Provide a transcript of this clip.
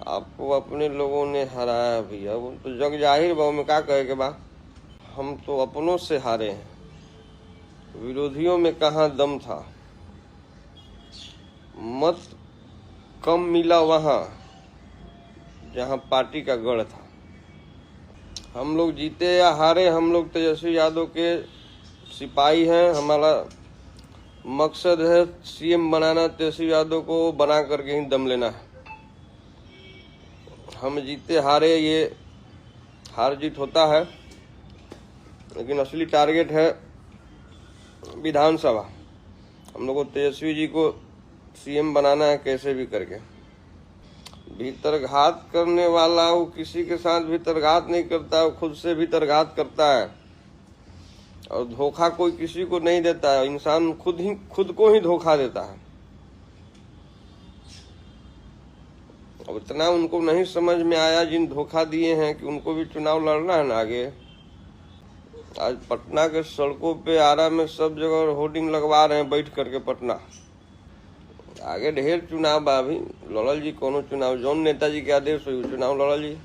आपको अपने लोगों ने हराया भैया, वो तो जग जाहिर बा, में क्या कहे के बा। हम तो अपनों से हारे हैं, विरोधियों में कहाँ दम था। मत कम मिला वहां जहां पार्टी का गढ़ था। हम लोग जीते या हारे, हम लोग तेजस्वी यादव के सिपाही हैं। हमारा मकसद है सीएम बनाना, तेजस्वी यादव को बना करके ही दम लेना है। हम जीते हारे, ये हार जीत होता है, लेकिन असली टारगेट है विधानसभा। हम लोग को तेजस्वी जी को सीएम बनाना है कैसे भी करके। भीतरघात करने वाला वो किसी के साथ भीतरघात नहीं करता, वो खुद से भीतरघात करता है। और धोखा कोई किसी को नहीं देता है, इंसान खुद को ही धोखा देता है। अब इतना उनको नहीं समझ में आया जिन धोखा दिए हैं कि उनको भी चुनाव लड़ना है ना आगे। आज पटना के सड़कों पे, आरा में सब जगह होर्डिंग लगवा रहे हैं बैठ करके। पटना आगे ढेर चुनाव बा, अभी लड़ल जी कोनो चुनाव, जौन नेताजी के आदेश हुई चुनाव लड़ल जी।